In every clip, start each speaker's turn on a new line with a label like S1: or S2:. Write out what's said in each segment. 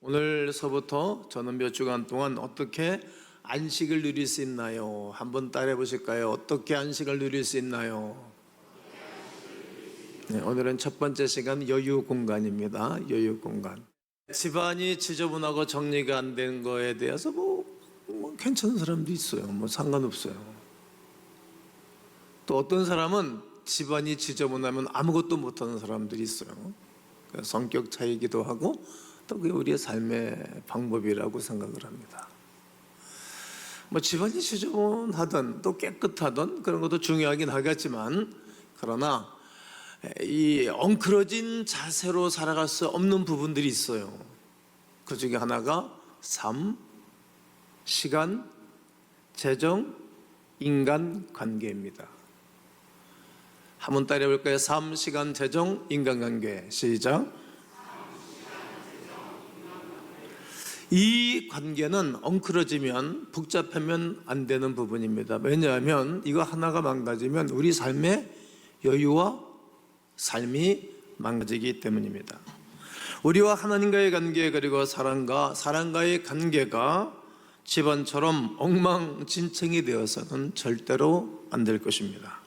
S1: 오늘서부터 저는 몇 주간 동안 어떻게 안식을 누릴 수 있나요? 한번 따라해 보실까요? 어떻게 안식을 누릴 수 있나요? 네, 오늘은 첫 번째 시간 여유 공간입니다. 여유 공간. 집안이 지저분하고 정리가 안 된 거에 대해서 뭐 괜찮은 사람도 있어요. 뭐 상관없어요. 또 어떤 사람은 집안이 지저분하면 아무것도 못하는 사람들이 있어요. 성격 차이기도 하고 또 그게 우리의 삶의 방법이라고 생각을 합니다. 뭐 집안이 지저분하든 또 깨끗하든 그런 것도 중요하긴 하겠지만, 그러나 이 엉클어진 자세로 살아갈 수 없는 부분들이 있어요. 그 중에 하나가 삶, 시간, 재정, 인간관계입니다. 한번 따라해 볼까요? 삶, 시간, 재정, 인간관계. 시작. 이 관계는 엉클어지면, 복잡하면 안 되는 부분입니다. 왜냐하면 이거 하나가 망가지면 우리 삶의 여유와 삶이 망가지기 때문입니다. 우리와 하나님과의 관계, 그리고 사람과의 관계가 집안처럼 엉망진창이 되어서는 절대로 안 될 것입니다.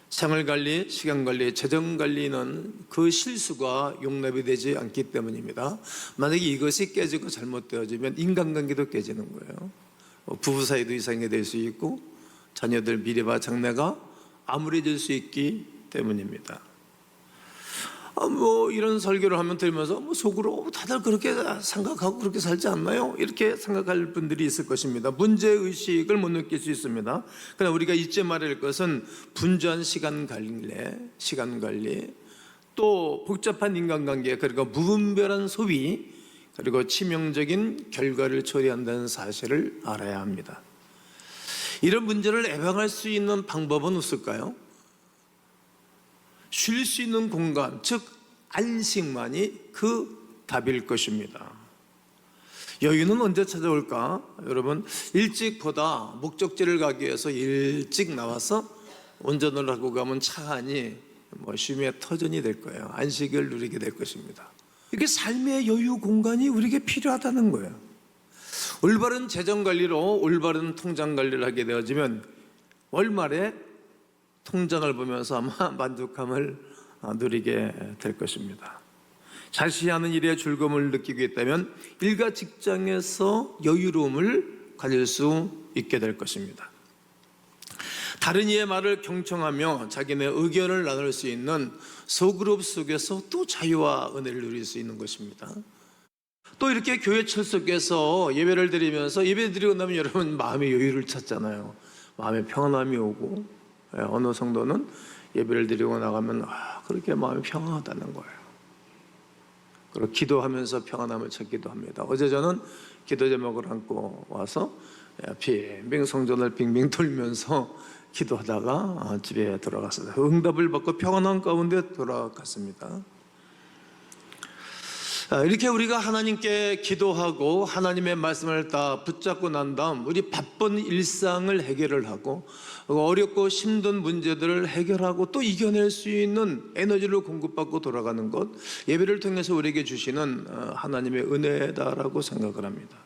S1: 생활관리, 시간관리, 재정관리는 그 실수가 용납이 되지 않기 때문입니다. 만약에 이것이 깨지고 잘못되어지면 인간관계도 깨지는 거예요. 부부 사이도 이상이 될 수 있고 자녀들 미래와 장래가 암울해질 수 있기 때문입니다. 이런 설교를 하면 들으면서 속으로 다들 그렇게 생각하고 그렇게 살지 않나요? 이렇게 생각할 분들이 있을 것입니다. 문제의식을 못 느낄 수 있습니다. 그러나 우리가 잊지 말아야 할 것은 분주한 시간관리, 또 복잡한 인간관계, 그리고 무분별한 소비, 그리고 치명적인 결과를 초래한다는 사실을 알아야 합니다. 이런 문제를 예방할 수 있는 방법은 없을까요? 쉴 수 있는 공간, 즉 안식만이 그 답일 것입니다. 여유는 언제 찾아올까? 여러분, 일찍보다 목적지를 가기 위해서 일찍 나와서 운전을 하고 가면 차 안이 쉼의 터전이 될 거예요. 안식을 누리게 될 것입니다. 이게 삶의 여유 공간이 우리에게 필요하다는 거예요. 올바른 재정관리로 올바른 통장관리를 하게 되어지면 월말에 통장을 보면서 아마 만족감을 누리게 될 것입니다. 자신이 하는 일에 즐거움을 느끼고 있다면 일과 직장에서 여유로움을 가질 수 있게 될 것입니다. 다른 이의 말을 경청하며 자기네 의견을 나눌 수 있는 소그룹 속에서 또 자유와 은혜를 누릴 수 있는 것입니다. 또 이렇게 교회 철석에서 예배를 드리면서 예배 드리고 나면 여러분 마음의 여유를 찾잖아요. 마음의 평안함이 오고, 어느 성도는 예배를 드리고 나가면 그렇게 마음이 평안하다는 거예요. 그리고 기도하면서 평안함을 찾기도 합니다. 어제 저는 기도 제목을 안고 와서 빙빙 성전을 빙빙 돌면서 기도하다가 집에 돌아갔습니다. 응답을 받고 평안한 가운데 돌아갔습니다. 이렇게 우리가 하나님께 기도하고 하나님의 말씀을 다 붙잡고 난 다음 우리 바쁜 일상을 해결을 하고 어렵고 힘든 문제들을 해결하고 또 이겨낼 수 있는 에너지를 공급받고 돌아가는 것, 예배를 통해서 우리에게 주시는 하나님의 은혜다라고 생각을 합니다.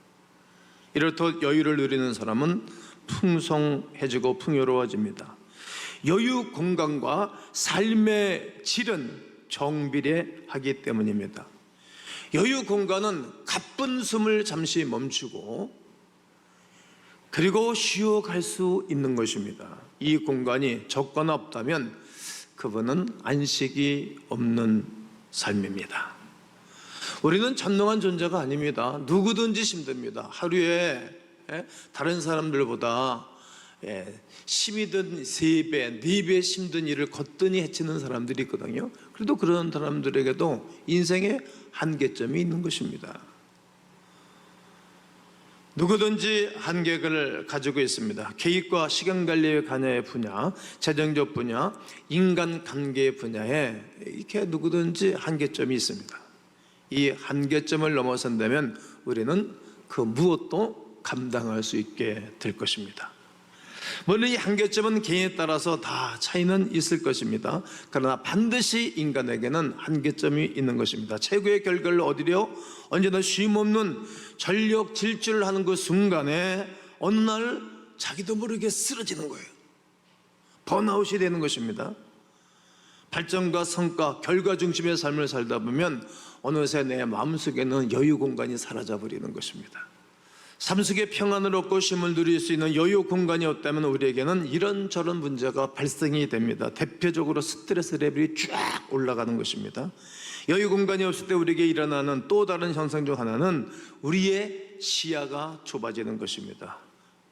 S1: 이렇듯 여유를 누리는 사람은 풍성해지고 풍요로워집니다. 여유 공간과 삶의 질은 정비례하기 때문입니다. 여유 공간은 가쁜 숨을 잠시 멈추고 그리고 쉬어갈 수 있는 것입니다. 이 공간이 적거나 없다면 그분은 안식이 없는 삶입니다. 우리는 전능한 존재가 아닙니다. 누구든지 힘듭니다. 하루에 다른 사람들보다 힘이든 3배, 4배 힘든 일을 거뜬히 헤치는 사람들이 있거든요. 그래도 그런 사람들에게도 인생의 한계점이 있는 것입니다. 누구든지 한계를 가지고 있습니다. 계획과 시간관리의 관여의 분야, 재정적 분야, 인간관계의 분야에 이렇게 누구든지 한계점이 있습니다. 이 한계점을 넘어선다면 우리는 그 무엇도 감당할 수 있게 될 것입니다. 물론 이 한계점은 개인에 따라서 다 차이는 있을 것입니다. 그러나 반드시 인간에게는 한계점이 있는 것입니다. 최고의 결과를 얻으려 언제나 쉼없는 전력 질주를 하는 그 순간에 어느 날 자기도 모르게 쓰러지는 거예요. 번아웃이 되는 것입니다. 발전과 성과, 결과 중심의 삶을 살다 보면 어느새 내 마음속에는 여유 공간이 사라져 버리는 것입니다. 삶 속에 평안을 얻고 쉼을 누릴 수 있는 여유 공간이 없다면 우리에게는 이런저런 문제가 발생이 됩니다. 대표적으로 스트레스 레벨이 쫙 올라가는 것입니다. 여유 공간이 없을 때 우리에게 일어나는 또 다른 현상 중 하나는 우리의 시야가 좁아지는 것입니다.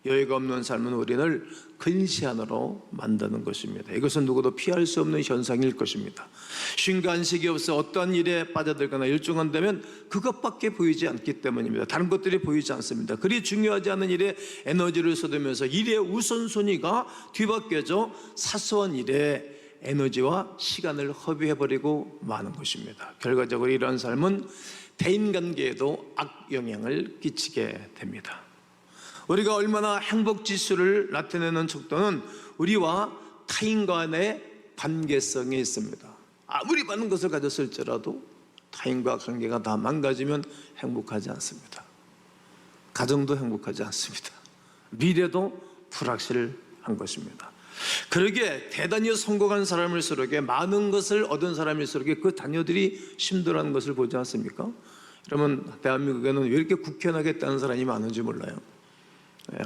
S1: 여유가 없는 삶은 우리를 근시안으로 만드는 것입니다. 이것은 누구도 피할 수 없는 현상일 것입니다. 쉼과 안식이 없어 어떠한 일에 빠져들거나 일중한다면 그것밖에 보이지 않기 때문입니다. 다른 것들이 보이지 않습니다. 그리 중요하지 않은 일에 에너지를 쏟으면서 일의 우선순위가 뒤바뀌어져 사소한 일에 에너지와 시간을 허비해버리고 마는 것입니다. 결과적으로 이러한 삶은 대인관계에도 악영향을 끼치게 됩니다. 우리가 얼마나 행복지수를 나타내는 척도는 우리와 타인 간의 관계성에 있습니다. 아무리 많은 것을 가졌을지라도 타인과 관계가 다 망가지면 행복하지 않습니다. 가정도 행복하지 않습니다. 미래도 불확실한 것입니다. 그러기에 대단히 성공한 사람일수록 많은 것을 얻은 사람일수록 그 자녀들이 힘들어하는 것을 보지 않습니까? 그러면 대한민국에는 왜 이렇게 국회의원하겠다는 사람이 많은지 몰라요.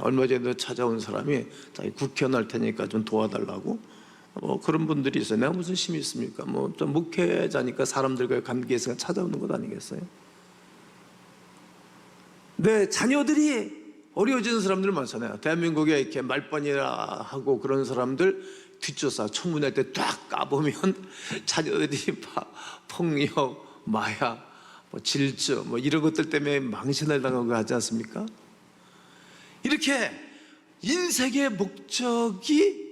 S1: 얼마 전에도 찾아온 사람이 자기 국회의원 할 테니까 좀 도와달라고 그런 분들이 있어요. 내가 무슨 힘이 있습니까? 좀 목회자니까 사람들과의 관계에서 찾아오는 것 아니겠어요? 네, 자녀들이 어려워지는 사람들 많잖아요. 대한민국에 이렇게 말번이라 하고 그런 사람들 뒷조사 청문회 때 딱 까보면 자녀들이 폭력, 마약, 질주 이런 것들 때문에 망신을 당하고 하지 않습니까? 이렇게 인생의 목적이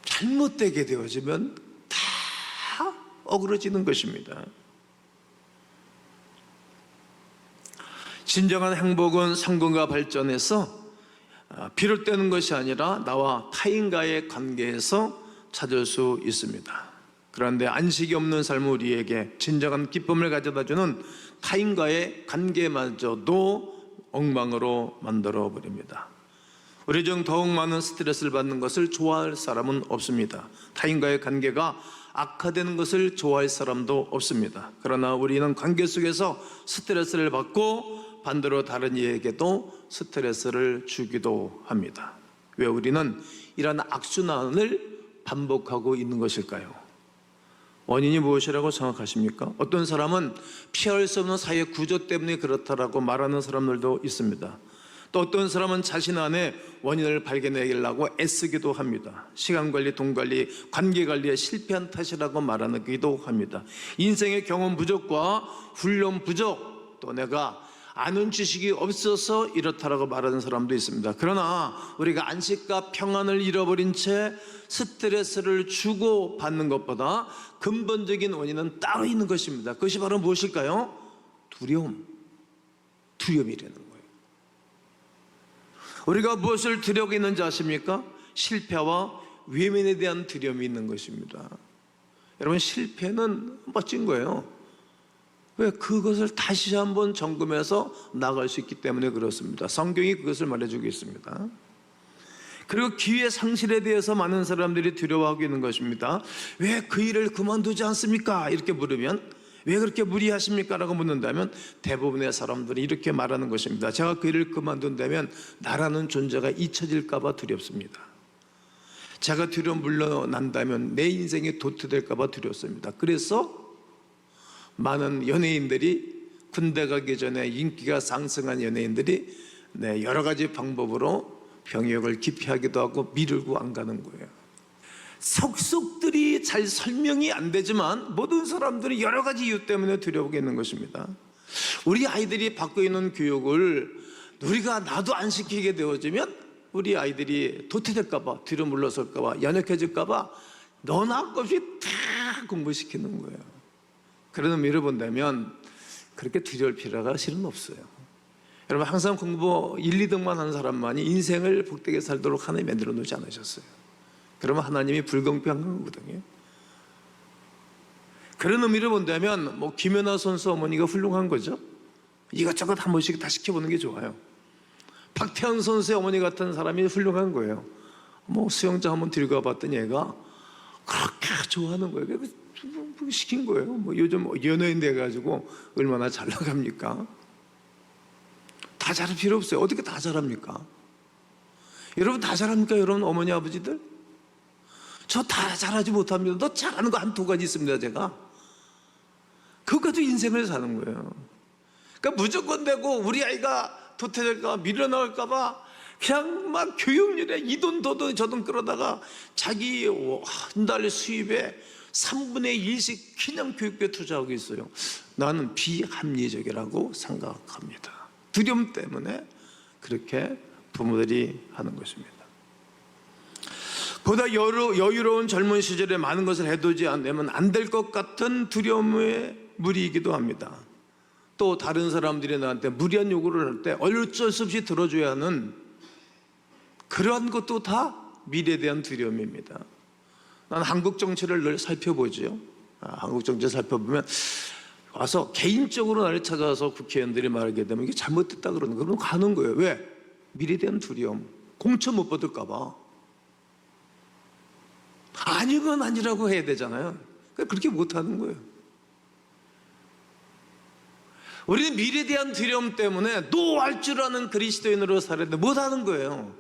S1: 잘못되게 되어지면 다 어그러지는 것입니다. 진정한 행복은 성공과 발전에서 비롯되는 것이 아니라 나와 타인과의 관계에서 찾을 수 있습니다. 그런데 안식이 없는 삶은 우리에게 진정한 기쁨을 가져다주는 타인과의 관계마저도 엉망으로 만들어 버립니다. 우리 중 더욱 많은 스트레스를 받는 것을 좋아할 사람은 없습니다. 타인과의 관계가 악화되는 것을 좋아할 사람도 없습니다. 그러나 우리는 관계 속에서 스트레스를 받고 반대로 다른 이에게도 스트레스를 주기도 합니다. 왜 우리는 이런 악순환을 반복하고 있는 것일까요? 원인이 무엇이라고 생각하십니까? 어떤 사람은 피할 수 없는 사회 구조 때문에 그렇다라고 말하는 사람들도 있습니다. 또 어떤 사람은 자신 안에 원인을 발견하려고 애쓰기도 합니다. 시간관리, 돈관리, 관계관리에 실패한 탓이라고 말하기도 합니다. 인생의 경험 부족과 훈련 부족, 또 내가 아는 지식이 없어서 이렇다라고 말하는 사람도 있습니다. 그러나 우리가 안식과 평안을 잃어버린 채 스트레스를 주고 받는 것보다 근본적인 원인은 따로 있는 것입니다. 그것이 바로 무엇일까요? 두려움이라는 거예요. 우리가 무엇을 두려워 있는지 아십니까? 실패와 외면에 대한 두려움이 있는 것입니다. 여러분, 실패는 멋진 거예요. 왜? 그것을 다시 한번 점검해서 나갈 수 있기 때문에 그렇습니다. 성경이 그것을 말해주고 있습니다. 그리고 기회 상실에 대해서 많은 사람들이 두려워하고 있는 것입니다. 왜 그 일을 그만두지 않습니까? 이렇게 물으면 왜 그렇게 무리하십니까? 라고 묻는다면 대부분의 사람들이 이렇게 말하는 것입니다. 제가 그 일을 그만둔다면 나라는 존재가 잊혀질까 봐 두렵습니다. 제가 뒤로 물러난다면 내 인생이 도태될까 봐 두렵습니다. 그래서 많은 연예인들이 군대 가기 전에 인기가 상승한 연예인들이 여러 가지 방법으로 병역을 기피하기도 하고 미루고 안 가는 거예요. 속속들이 잘 설명이 안 되지만 모든 사람들이 여러 가지 이유 때문에 두려워하고 있는 것입니다. 우리 아이들이 받고 있는 교육을 우리가 나도 안 시키게 되어지면 우리 아이들이 도태될까 봐, 뒤로 물러설까 봐, 연약해질까 봐 너나 없이 다 공부시키는 거예요. 그런 의미를 본다면 그렇게 두려울 필요가 실은 없어요. 여러분 항상 공부 1, 2등만 한 사람만이 인생을 복되게 살도록 하나님 만들어 놓지 않으셨어요. 그러면 하나님이 불공평한 거거든요. 그런 의미를 본다면 김연아 선수 어머니가 훌륭한 거죠. 이것저것 한 번씩 다 시켜보는 게 좋아요. 박태환 선수의 어머니 같은 사람이 훌륭한 거예요. 수영장 한번 들어가 봤더니 얘가 그렇게 좋아하는 거예요. 그래서 시킨 거예요. 요즘 연예인 돼가지고 얼마나 잘 나갑니까? 다 잘할 필요 없어요. 어떻게 다 잘합니까? 여러분 다 잘합니까? 여러분 어머니 아버지들? 저 다 잘하지 못합니다. 너 잘하는 거 한 두 가지 있습니다. 제가 그거 가지고 인생을 사는 거예요. 그러니까 무조건 되고 우리 아이가 도태될까 밀려나갈까 봐 그냥 막 교육률에 이 돈 저 돈 끌어다가 자기 한 달 수입의 3분의 1씩 그냥 교육비에 투자하고 있어요. 나는 비합리적이라고 생각합니다. 두려움 때문에 그렇게 부모들이 하는 것입니다. 보다 여유로운 젊은 시절에 많은 것을 해두지 않으면 안 될 것 같은 두려움의 무리이기도 합니다. 또 다른 사람들이 나한테 무리한 요구를 할 때 어쩔 수 없이 들어줘야 하는 그러한 것도 다 미래에 대한 두려움입니다. 난 한국 정치를 늘 살펴보죠. 한국 정치 살펴보면 와서 개인적으로 나를 찾아와서 국회의원들이 말하게 되면 이게 잘못됐다 그러는 거 그러면 가는 거예요. 왜? 미래에 대한 두려움. 공천 못 받을까 봐. 아니면 아니라고 해야 되잖아요. 그렇게 못하는 거예요. 우리는 미래에 대한 두려움 때문에 노 할 줄 아는 그리스도인으로 살아야 되는데 못하는 거예요.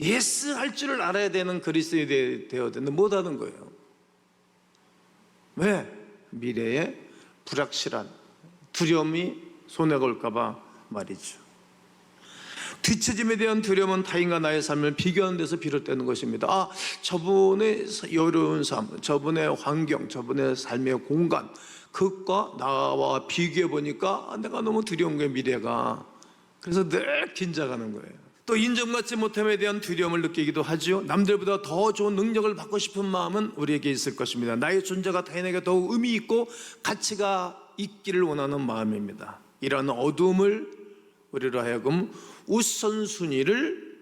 S1: 예스 할 줄을 알아야 되는 그리스도인이 되어야 되는데 못하는 거예요. 왜? 미래에 불확실한 두려움이 손에 걸까 봐 말이죠. 뒤처짐에 대한 두려움은 타인과 나의 삶을 비교하는 데서 비롯되는 것입니다. 저분의 여유로운 삶, 저분의 환경, 저분의 삶의 공간, 그것과 나와 비교해 보니까 내가 너무 두려운 거예요, 미래가. 그래서 늘 긴장하는 거예요. 또 인정받지 못함에 대한 두려움을 느끼기도 하죠. 남들보다 더 좋은 능력을 받고 싶은 마음은 우리에게 있을 것입니다. 나의 존재가 타인에게 더욱 의미 있고 가치가 있기를 원하는 마음입니다. 이런 어두움을 우리로 하여금 우선순위를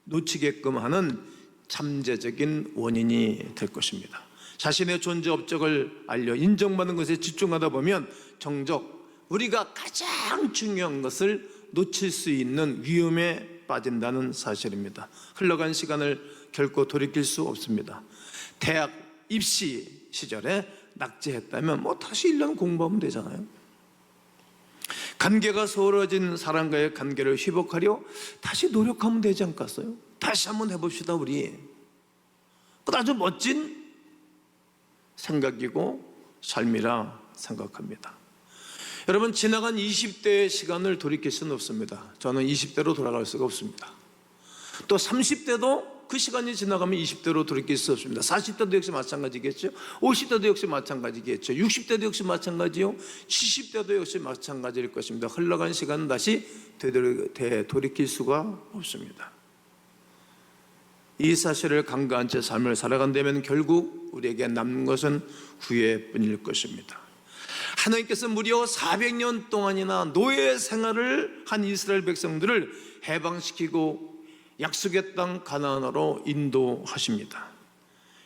S1: 놓치게끔 하는 잠재적인 원인이 될 것입니다. 자신의 존재 업적을 알려 인정받는 것에 집중하다 보면 정적 우리가 가장 중요한 것을 놓칠 수 있는 위험에 빠진다는 사실입니다. 흘러간 시간을 결코 돌이킬 수 없습니다. 대학 입시 시절에 낙제했다면 다시 1년 공부하면 되잖아요. 관계가 소홀해진 사람과의 관계를 회복하려 다시 노력하면 되지 않겠어요? 다시 한번 해봅시다 우리. 아주 멋진 생각이고 삶이라 생각합니다. 여러분 지나간 20대의 시간을 돌이킬 수는 없습니다. 저는 20대로 돌아갈 수가 없습니다. 또 30대도 그 시간이 지나가면 20대로 돌이킬 수 없습니다. 40대도 역시 마찬가지겠죠. 50대도 역시 마찬가지겠죠. 60대도 역시 마찬가지요. 70대도 역시 마찬가지일 것입니다. 흘러간 시간은 다시 되돌이킬 수가 없습니다. 이 사실을 간과한 채 삶을 살아간다면 결국 우리에게 남는 것은 후회뿐일 것입니다. 하나님께서 무려 400년 동안이나 노예 생활을 한 이스라엘 백성들을 해방시키고 약속의 땅 가나안으로 인도하십니다.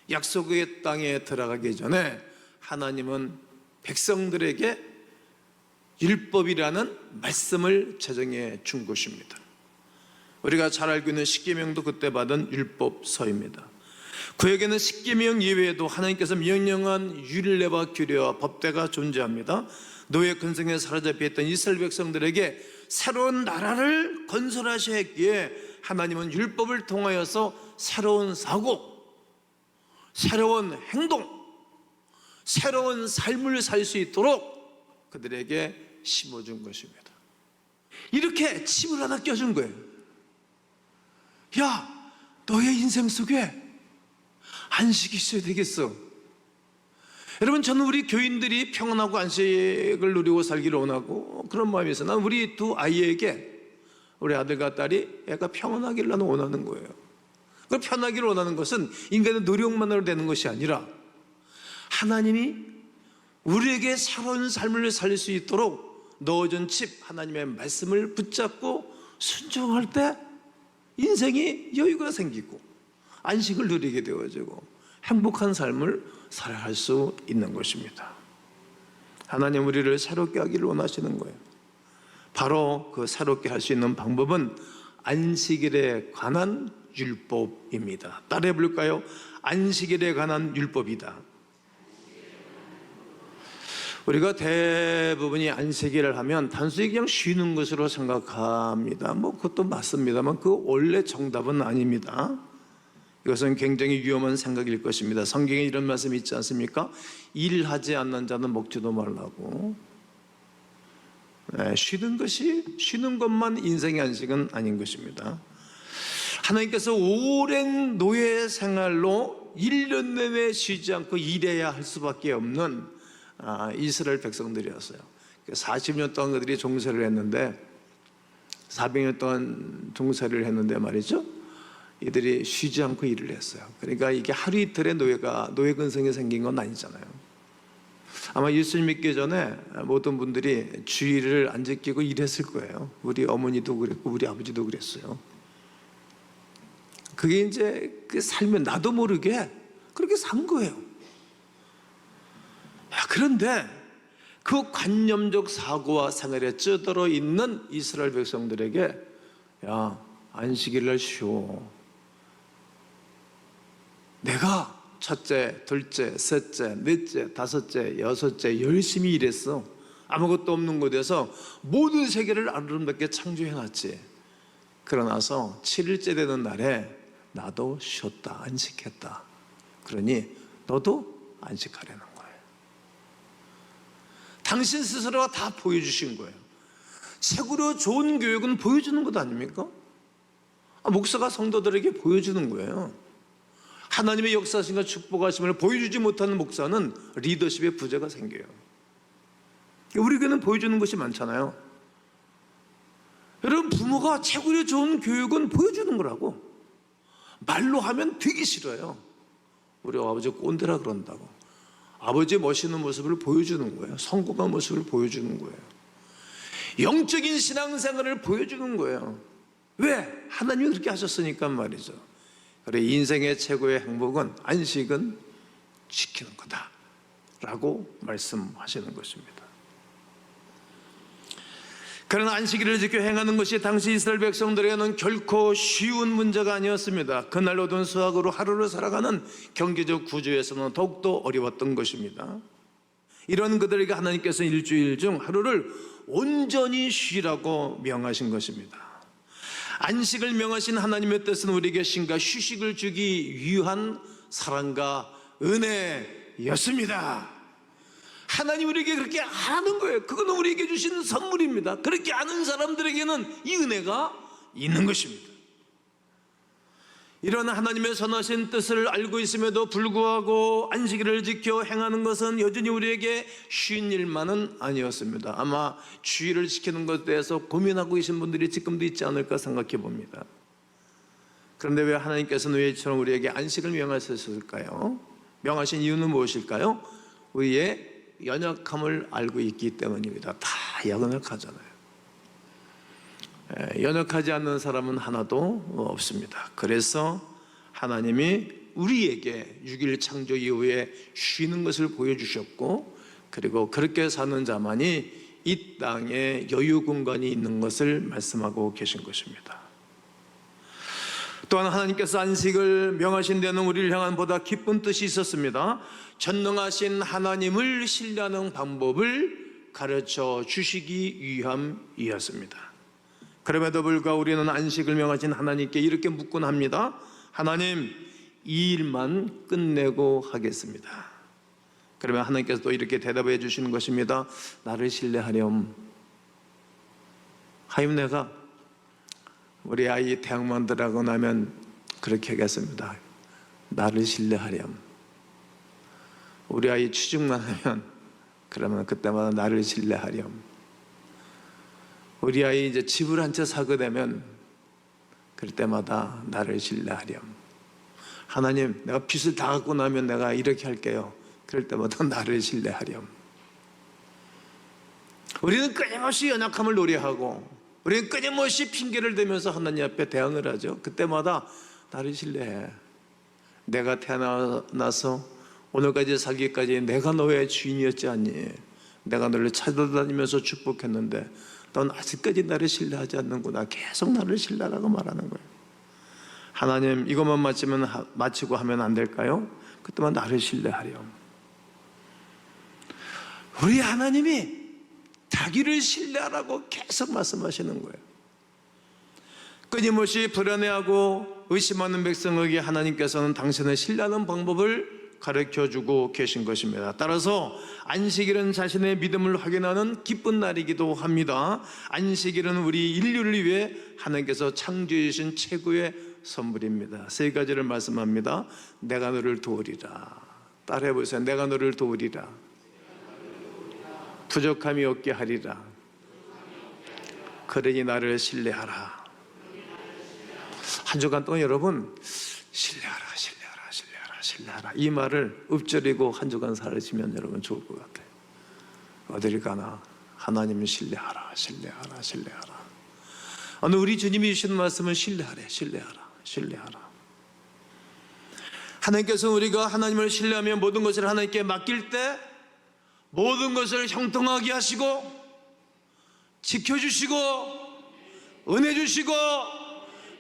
S1: 약속의 땅에 들어가기 전에 하나님은 백성들에게 율법이라는 말씀을 제정해 준 것입니다. 우리가 잘 알고 있는 십계명도 그때 받은 율법서입니다. 그에게는 십계명 이외에도 하나님께서 명령한 율례와 규례와 법대가 존재합니다. 노예 근성에 사로잡혀 있던 이스라엘 백성들에게 새로운 나라를 건설하셔야 했기에 하나님은 율법을 통하여서 새로운 사고, 새로운 행동, 새로운 삶을 살 수 있도록 그들에게 심어준 것입니다. 이렇게 칩을 하나 껴준 거예요. 야, 너의 인생 속에 안식이 있어야 되겠어. 여러분, 저는 우리 교인들이 평안하고 안식을 누리고 살기를 원하고 그런 마음이 있어요. 난 우리 두 아이에게, 우리 아들과 딸이 애가 평안하기를 나는 원하는 거예요. 그 편하기를 원하는 것은 인간의 노력만으로 되는 것이 아니라 하나님이 우리에게 새로운 삶을 살 수 있도록 넣어준 칩 하나님의 말씀을 붙잡고 순종할 때 인생이 여유가 생기고 안식을 누리게 되어지고 행복한 삶을 살아갈 수 있는 것입니다. 하나님 우리를 새롭게 하기를 원하시는 거예요. 바로 그 새롭게 할 수 있는 방법은 안식일에 관한 율법입니다. 따라해 볼까요? 안식일에 관한 율법이다. 우리가 대부분이 안식일을 하면 단순히 그냥 쉬는 것으로 생각합니다. 그것도 맞습니다만 그 원래 정답은 아닙니다. 이것은 굉장히 위험한 생각일 것입니다. 성경에 이런 말씀이 있지 않습니까? 일하지 않는 자는 먹지도 말라고. 쉬는 것만 인생의 안식은 아닌 것입니다. 하나님께서 오랜 노예 생활로 1년 내내 쉬지 않고 일해야 할 수밖에 없는 이스라엘 백성들이었어요. 40년 동안 그들이 종살이를 했는데 400년 동안 종살이를 했는데 말이죠, 이들이 쉬지 않고 일을 했어요. 그러니까 이게 하루 이틀의 노예 근성이 생긴 건 아니잖아요. 아마 예수님 믿기 전에 모든 분들이 주일을 안 지키고 일했을 거예요. 우리 어머니도 그랬고 우리 아버지도 그랬어요. 그게 이제 그 삶에 나도 모르게 그렇게 산 거예요. 그런데 그 관념적 사고와 생활에 쩌들어 있는 이스라엘 백성들에게 안식일날 쉬어. 내가 첫째, 둘째, 셋째, 넷째, 다섯째, 여섯째 열심히 일했어. 아무것도 없는 곳에서 모든 세계를 아름답게 창조해놨지. 그러나서 7일째 되는 날에 나도 쉬었다, 안식했다. 그러니 너도 안식하려는 거예요. 당신 스스로가 다 보여주신 거예요. 최고로 좋은 교육은 보여주는 것 아닙니까? 목사가 성도들에게 보여주는 거예요. 하나님의 역사하심과 축복하심을 보여주지 못하는 목사는 리더십의 부재가 생겨요. 우리 교회는 보여주는 것이 많잖아요. 여러분, 부모가 최고로 좋은 교육은 보여주는 거라고. 말로 하면 되게 싫어요. 우리 아버지 꼰대라 그런다고. 아버지의 멋있는 모습을 보여주는 거예요. 성공한 모습을 보여주는 거예요. 영적인 신앙생활을 보여주는 거예요. 왜? 하나님이 그렇게 하셨으니까 말이죠. 그래, 인생의 최고의 행복은 안식은 지키는 거다 라고 말씀하시는 것입니다. 그러나 안식일을 지켜 행하는 것이 당시 이스라엘 백성들에게는 결코 쉬운 문제가 아니었습니다. 그날 얻은 수확으로 하루를 살아가는 경제적 구조에서는 더욱더 어려웠던 것입니다. 이런 그들에게 하나님께서 일주일 중 하루를 온전히 쉬라고 명하신 것입니다. 안식을 명하신 하나님의 뜻은 우리에게 쉼과 휴식을 주기 위한 사랑과 은혜였습니다. 하나님 우리에게 그렇게 아는 거예요. 그거는 우리에게 주신 선물입니다. 그렇게 아는 사람들에게는 이 은혜가 있는 것입니다. 이런 하나님의 선하신 뜻을 알고 있음에도 불구하고 안식일을 지켜 행하는 것은 여전히 우리에게 쉬운 일만은 아니었습니다. 아마 주일을 지키는 것에 대해서 고민하고 계신 분들이 지금도 있지 않을까 생각해 봅니다. 그런데 왜 하나님께서는 왜처럼 우리에게 안식을 명하셨을까요? 명하신 이유는 무엇일까요? 우리의 연약함을 알고 있기 때문입니다. 다 연약하잖아요. 연약하지 않는 사람은 하나도 없습니다. 그래서 하나님이 우리에게 6일 창조 이후에 쉬는 것을 보여주셨고, 그리고 그렇게 사는 자만이 이 땅에 여유 공간이 있는 것을 말씀하고 계신 것입니다. 또한 하나님께서 안식을 명하신 데는 우리를 향한 보다 깊은 뜻이 있었습니다. 전능하신 하나님을 신뢰하는 방법을 가르쳐 주시기 위함이었습니다. 그럼에도 불구하고 우리는 안식을 명하신 하나님께 이렇게 묻곤 합니다. 하나님, 이 일만 끝내고 하겠습니다. 그러면 하나님께서 또 이렇게 대답해 주시는 것입니다. 나를 신뢰하렴. 하임 내가 우리 아이 대학만 들어가고 나면 그렇게 하겠습니다. 나를 신뢰하렴. 우리 아이 취직만 하면 그러면 그때마다 나를 신뢰하렴. 우리 아이 이제 집을 한 채 사게 되면 그럴 때마다 나를 신뢰하렴. 하나님, 내가 빚을 다 갚고 나면 내가 이렇게 할게요. 그럴 때마다 나를 신뢰하렴. 우리는 끊임없이 연약함을 노래하고 우리는 끊임없이 핑계를 대면서 하나님 앞에 대항을 하죠. 그때마다 나를 신뢰해. 내가 태어나서 오늘까지 살기까지 내가 너의 주인이었지 않니? 내가 너를 찾아다니면서 축복했는데 넌 아직까지 나를 신뢰하지 않는구나. 계속 나를 신뢰하라고 말하는 거예요. 하나님, 이것만 마치고 하면 안 될까요? 그때만 나를 신뢰하렴. 우리 하나님이 자기를 신뢰하라고 계속 말씀하시는 거예요. 끊임없이 불안해하고 의심하는 백성에게 하나님께서는 당신을 신뢰하는 방법을 가르쳐주고 계신 것입니다. 따라서 안식일은 자신의 믿음을 확인하는 기쁜 날이기도 합니다. 안식일은 우리 인류를 위해 하나님께서 창조해 주신 최고의 선물입니다. 세 가지를 말씀합니다. 내가 너를 도우리라. 따라해 보세요. 내가 너를 도우리라. 부족함이 없게 하리라. 그러니 나를 신뢰하라. 한 주간 동안 여러분 신뢰하라, 신뢰하라, 신뢰하라, 신뢰하라 이 말을 읊조리고 한 주간 살으시면 여러분 좋을 것 같아요. 어딜 가나 하나님을 신뢰하라, 신뢰하라, 신뢰하라. 오늘 우리 주님이 주신 말씀은 신뢰하래, 신뢰하라, 신뢰하라. 하나님께서 우리가 하나님을 신뢰하며 모든 것을 하나님께 맡길 때 모든 것을 형통하게 하시고 지켜주시고 은혜 주시고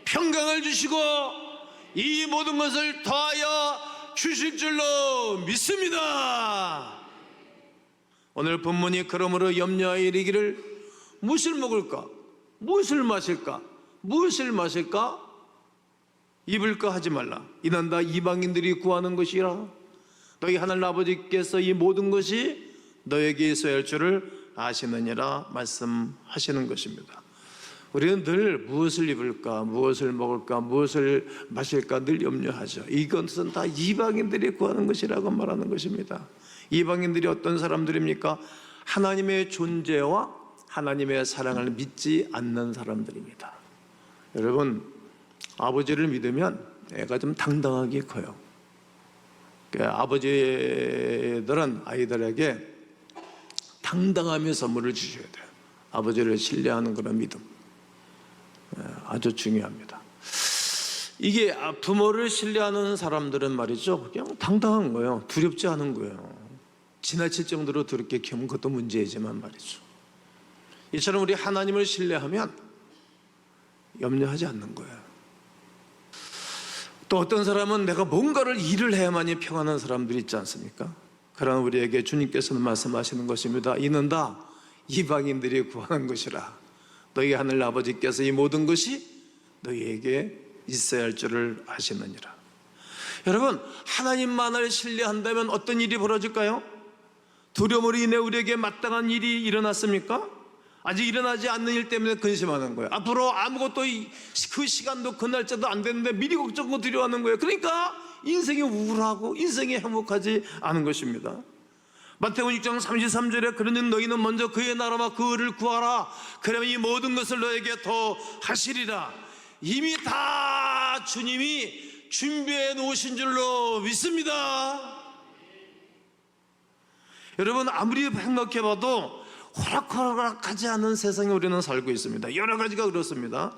S1: 평강을 주시고 이 모든 것을 더하여 주실 줄로 믿습니다. 오늘 본문이 그러므로 염려하여 이르기를 무엇을 먹을까? 무엇을 마실까? 무엇을 마실까? 입을까 하지 말라. 이는 다 이방인들이 구하는 것이라. 너희 하늘 아버지께서 이 모든 것이 너에게 있어야 할 줄을 아시느니라 말씀하시는 것입니다. 우리는 늘 무엇을 입을까, 무엇을 먹을까, 무엇을 마실까 늘 염려하죠. 이것은 다 이방인들이 구하는 것이라고 말하는 것입니다. 이방인들이 어떤 사람들입니까? 하나님의 존재와 하나님의 사랑을 믿지 않는 사람들입니다. 여러분, 아버지를 믿으면 애가 좀 당당하게 커요. 아버지들은 아이들에게 당당하며 선물을 주셔야 돼요. 아버지를 신뢰하는 그런 믿음 아주 중요합니다. 이게 부모를 신뢰하는 사람들은 말이죠, 그냥 당당한 거예요. 두렵지 않은 거예요. 지나칠 정도로 두렵게 키우면 그것도 문제이지만 말이죠. 이처럼 우리 하나님을 신뢰하면 염려하지 않는 거예요. 또 어떤 사람은 내가 뭔가를 일을 해야만이 평안한 사람들이 있지 않습니까? 그러나 우리에게 주님께서는 말씀하시는 것입니다. 이는 다 이방인들이 구하는 것이라. 너희 하늘 아버지께서 이 모든 것이 너희에게 있어야 할 줄을 아시느니라. 여러분, 하나님만을 신뢰한다면 어떤 일이 벌어질까요? 두려움으로 인해 우리에게 마땅한 일이 일어났습니까? 아직 일어나지 않는 일 때문에 근심하는 거예요. 앞으로 아무것도 그 시간도 그 날짜도 안 됐는데 미리 걱정하고 두려워하는 거예요. 그러니까 인생이 우울하고 인생이 행복하지 않은 것입니다. 마태복음 6장 33절에 그러니 너희는 먼저 그의 나라와 그 의를 구하라. 그러면 이 모든 것을 너에게 더 하시리라. 이미 다 주님이 준비해 놓으신 줄로 믿습니다. 여러분, 아무리 생각해 봐도 호락호락하지 않은 세상에 우리는 살고 있습니다. 여러 가지가 그렇습니다.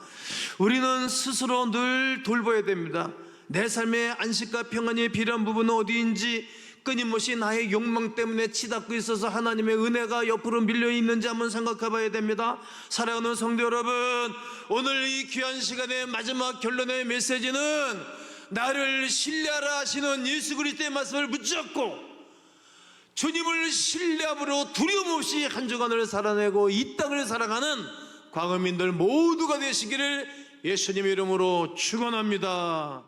S1: 우리는 스스로 늘 돌봐야 됩니다. 내 삶의 안식과 평안이 필요한 부분은 어디인지 끊임없이 나의 욕망 때문에 치닫고 있어서 하나님의 은혜가 옆으로 밀려 있는지 한번 생각해 봐야 됩니다. 사랑하는 성도 여러분, 오늘 이 귀한 시간의 마지막 결론의 메시지는 나를 신뢰하라 하시는 예수 그리스도의 말씀을 붙잡고 주님을 신뢰함으로 두려움 없이 한 주간을 살아내고 이 땅을 살아가는 광음인들 모두가 되시기를 예수님의 이름으로 축원합니다.